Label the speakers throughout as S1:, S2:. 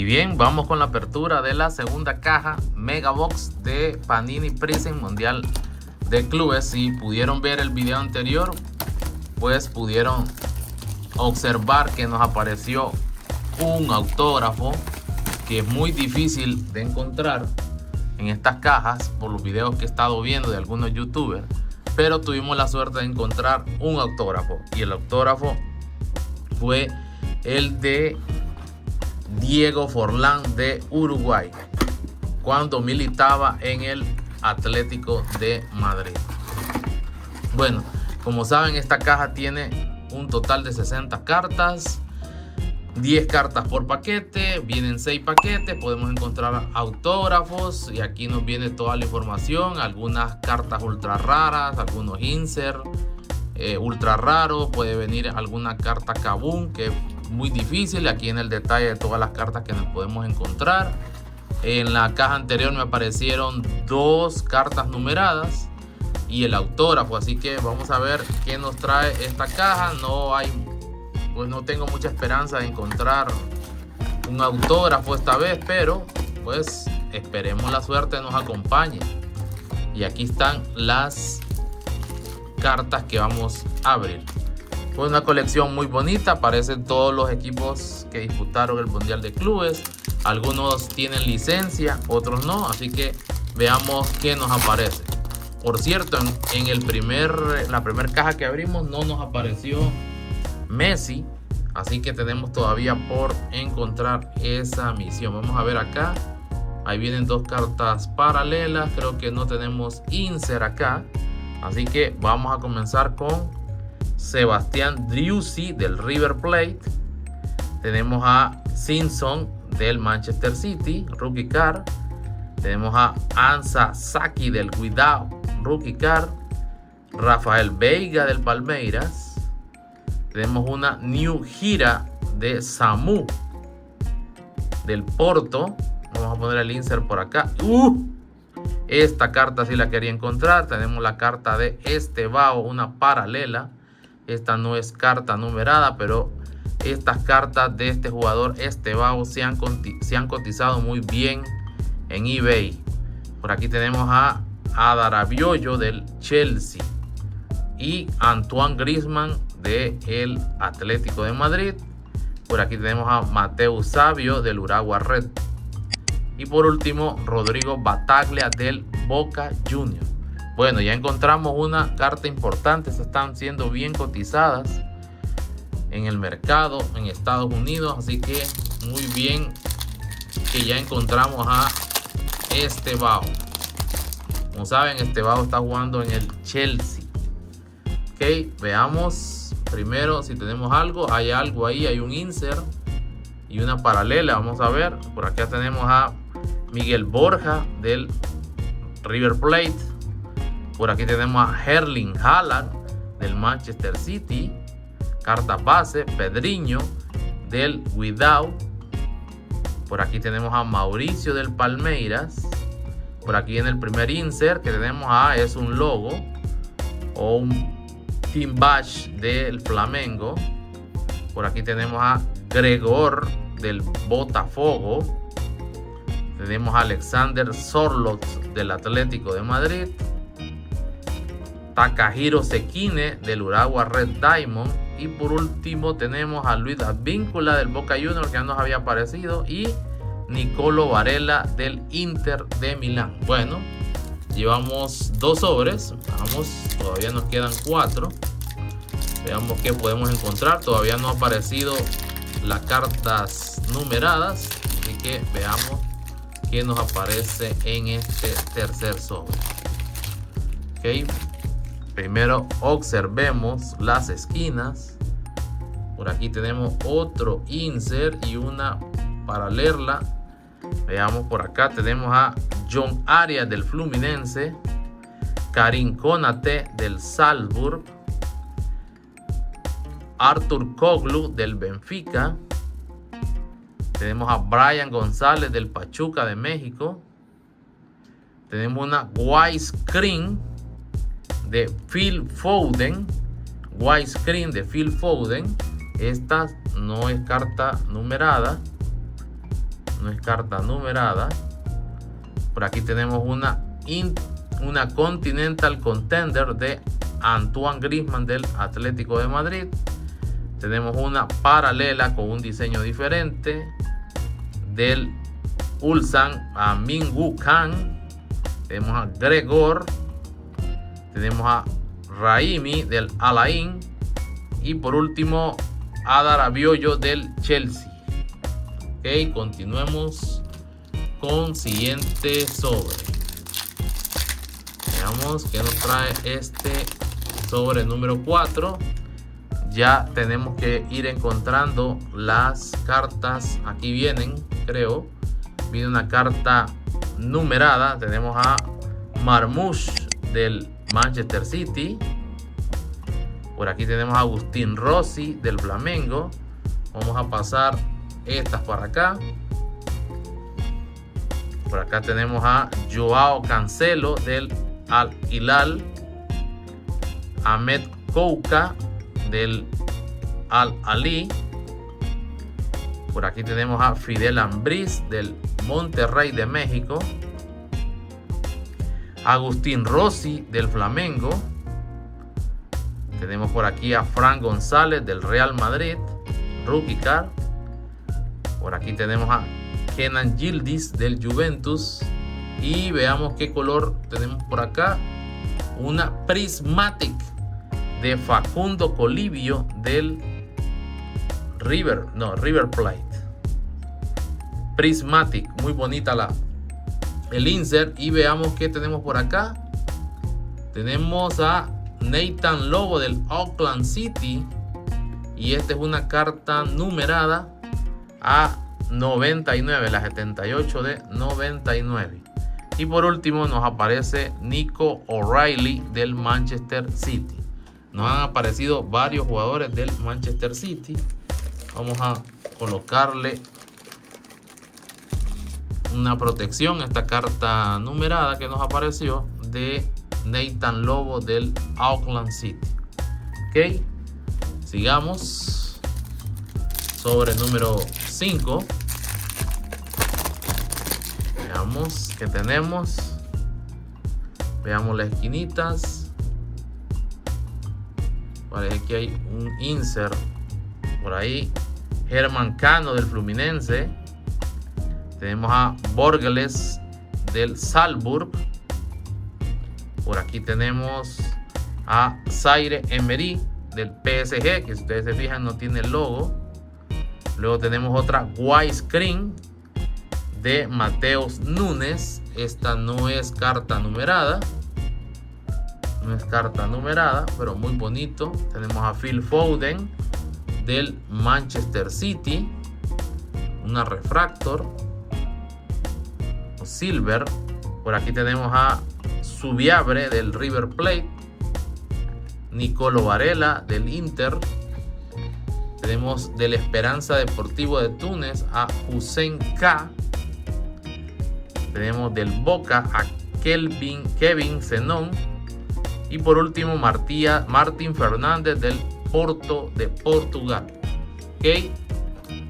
S1: bien, vamos con la apertura de la segunda caja Mega Box de Panini Prizm Mundial de Clubes. Si pudieron ver el video anterior, pues pudieron observar que nos apareció un autógrafo que es muy difícil de encontrar en estas cajas por los videos que he estado viendo de algunos youtubers, pero tuvimos la suerte de encontrar un autógrafo, y el autógrafo fue el de Diego Forlán de Uruguay cuando militaba en el Atlético de Madrid. Bueno, como saben, esta caja tiene un total de 60 cartas, 10 cartas por paquete, vienen 6 paquetes, podemos encontrar autógrafos y aquí nos viene toda la información, algunas cartas ultra raras, algunos insert ultra raros, puede venir alguna carta Kabum que es muy difícil. Aquí en el detalle de todas las cartas que nos podemos encontrar. En la caja anterior me aparecieron 2 cartas numeradas y el autógrafo, así que vamos a ver qué nos trae esta caja. No tengo mucha esperanza de encontrar un autógrafo esta vez, pero pues esperemos la suerte nos acompañe. Y aquí están las cartas que vamos a abrir. Fue una colección muy bonita, aparecen todos los equipos que disputaron el Mundial de Clubes. Algunos tienen licencia, otros no, así que veamos qué nos aparece. Por cierto, en la primera caja que abrimos no nos apareció Messi, así que tenemos todavía por encontrar esa misión. Vamos a ver acá, ahí vienen 2 cartas paralelas, creo que no tenemos insert acá, así que vamos a comenzar con Sebastián Driussi del River Plate. Tenemos a Simpson del Manchester City, Rookie Card. Tenemos a Ansa Saki del Guidao, Rookie Card. Rafael Veiga del Palmeiras. Tenemos una New Gira de Samu del Porto. Vamos a poner el insert por acá. Esta carta sí la quería encontrar. Tenemos la carta de Estevao, una paralela. Esta no es carta numerada, pero estas cartas de este jugador Estevao se han cotizado muy bien en eBay. Por aquí tenemos a Adarabiollo del Chelsea y Antoine Griezmann del Atlético de Madrid. Por aquí tenemos a Mateo Savio del Urawa Red. Y por último, Rodrigo Bataglia del Boca Juniors. Bueno, ya encontramos una carta importante. Se están siendo bien cotizadas en el mercado en Estados Unidos. Así que muy bien que ya encontramos a Estevao. Como saben, Estevao está jugando en el Chelsea. Ok, veamos primero si tenemos algo. Hay algo ahí, hay un insert y una paralela. Vamos a ver. Por acá tenemos a Miguel Borja del River Plate. Por aquí tenemos a Erling Haaland del Manchester City. Carta base, Pedriño del Guidao. Por aquí tenemos a Mauricio del Palmeiras. Por aquí en el primer insert que tenemos es un logo o un Team Bash del Flamengo. Por aquí tenemos a Gregor del Botafogo. Tenemos a Alexander Sorloth del Atlético de Madrid. Takahiro Sekine del Urawa Red Diamond. Y por último tenemos a Luis Advíncula del Boca Juniors, que ya nos había aparecido, y Nicolo Varela del Inter de Milán. Bueno, llevamos 2 sobres. Vamos, todavía nos quedan 4. Veamos qué podemos encontrar. Todavía no ha aparecido las cartas numeradas, así que veamos qué nos aparece en este tercer sobre. Ok, primero observemos las esquinas. Por aquí tenemos otro insert y una paralela. Veamos por acá, tenemos a John Arias del Fluminense, Karim Konate del Salzburg, Artur Koglu del Benfica. Tenemos a Brian González del Pachuca de México. Tenemos una widescreen de Phil Foden. Widescreen de Phil Foden. Esta no es carta numerada. no es carta numerada. Por aquí tenemos una Continental Contender de Antoine Griezmann del Atlético de Madrid. Tenemos una paralela con un diseño diferente del Ulsan a Min-Woo Kang. Tenemos a Gregor. Tenemos a Raimi del Al Ain. Y por último, Adar Rabiot del Chelsea. Ok, continuemos con siguiente sobre. Veamos qué nos trae este sobre número 4. Ya tenemos que ir encontrando las cartas. Aquí vienen, creo. Viene una carta numerada. Tenemos a Marmoush del Manchester City. Por aquí tenemos a Agustín Rossi del Flamengo. Vamos a pasar estas para acá. Por acá tenemos a Joao Cancelo del Al Hilal. Ahmed Kouka del Al Ali. Por aquí tenemos a Fidel Ambriz del Monterrey de México. Agustín Rossi del Flamengo. Tenemos por aquí a Fran González del Real Madrid, Rookie Card. Por aquí tenemos a Kenan Yildiz del Juventus. Y veamos qué color tenemos por acá. Una Prismatic de Facundo Colibio del River Plate. Prismatic, muy bonita el insert. Y veamos qué tenemos por acá. Tenemos a Nathan Lobo del Auckland City. Y esta es una carta numerada a 99, la 78 de 99. Y por último nos aparece Nico O'Reilly del Manchester City. Nos han aparecido varios jugadores del Manchester City. Vamos a colocarle una protección a esta carta numerada que nos apareció de Nathan Lobo del Auckland City. Ok, sigamos. Sobre número 5. Veamos qué tenemos. Veamos las esquinitas. Parece que hay un insert por ahí. Germán Cano del Fluminense. Tenemos a Borgeles del Salzburg. Por aquí tenemos a Zaire Emery del PSG, que si ustedes se fijan no tiene el logo. Luego tenemos otra Widescreen de Mateus Nunes. Esta no es carta numerada. No es carta numerada, pero muy bonito. Tenemos a Phil Foden del Manchester City. Una Refractor o Silver. Por aquí tenemos a Subiabre del River Plate. Nicolo Varela del Inter. Tenemos del Esperanza Deportivo de Túnez a Hussein K. Tenemos del Boca a Kevin Zenón. Y por último Martín Fernández del Porto de Portugal. Ok,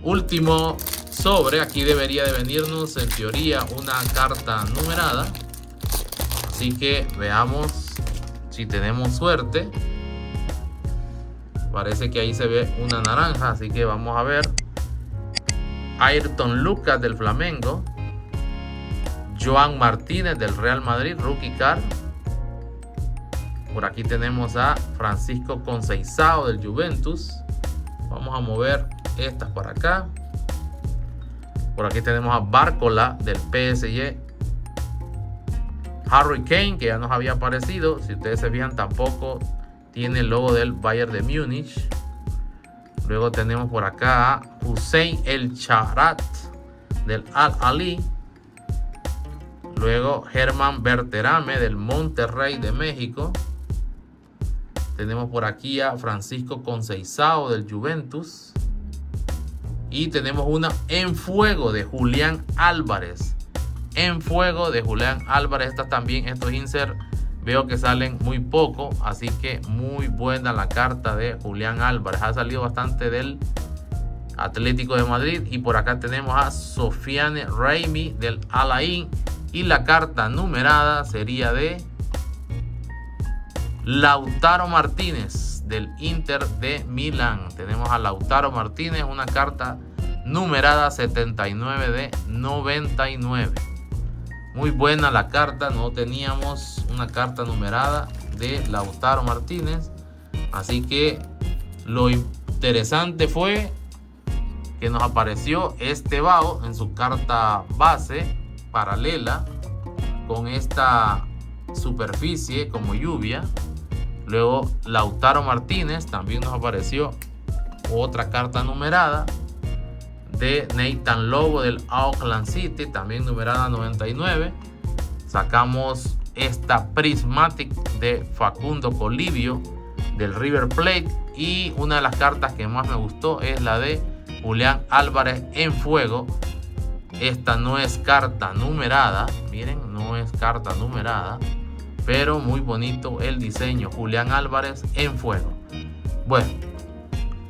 S1: último sobre. Aquí debería de venirnos en teoría una carta numerada. Así que veamos si tenemos suerte. Parece que ahí se ve una naranja, así que vamos a ver. Ayrton Lucas del Flamengo. Joan Martínez del Real Madrid, Rookie Card. Por aquí tenemos a Francisco Conceição del Juventus. Vamos a mover estas para acá. Por aquí tenemos a Barcola del PSG. Harry Kane, que ya nos había aparecido. Si ustedes se fijan, tampoco tiene el logo del Bayern de Múnich. Luego tenemos por acá a Hussein El Charat del Al Ali. Luego Germán Berterame del Monterrey de México. Tenemos por aquí a Francisco Conceição del Juventus. Y tenemos una en fuego de Julián Álvarez. En fuego de Julián Álvarez. Estas también, estos insert veo que salen muy poco. Así que muy buena la carta de Julián Álvarez. Ha salido bastante del Atlético de Madrid. Y por acá tenemos a Sofiane Raimi del Al Ain. Y la carta numerada sería de Lautaro Martínez del Inter de Milán. Tenemos a Lautaro Martínez, una carta numerada 79 de 99. Muy buena la carta, no teníamos una carta numerada de Lautaro Martínez. Así que lo interesante fue que nos apareció este Bao en su carta base paralela con esta superficie como lluvia. Luego Lautaro Martínez, también nos apareció otra carta numerada de Nathan Lobo del Auckland City, también numerada 99. Sacamos esta Prismatic de Facundo Colibio del River Plate. Y una de las cartas que más me gustó es la de Julián Álvarez en fuego. Esta no es carta numerada, miren, no es carta numerada, pero muy bonito el diseño. Julián Álvarez en fuego. Bueno,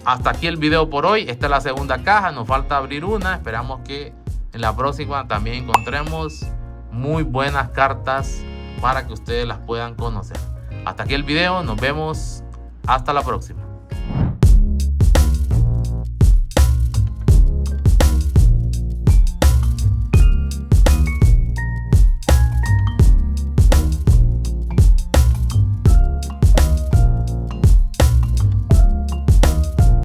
S1: hasta aquí el video por hoy. Esta es la segunda caja, nos falta abrir una. Esperamos que en la próxima también encontremos muy buenas cartas para que ustedes las puedan conocer. Hasta aquí el video, nos vemos hasta la próxima.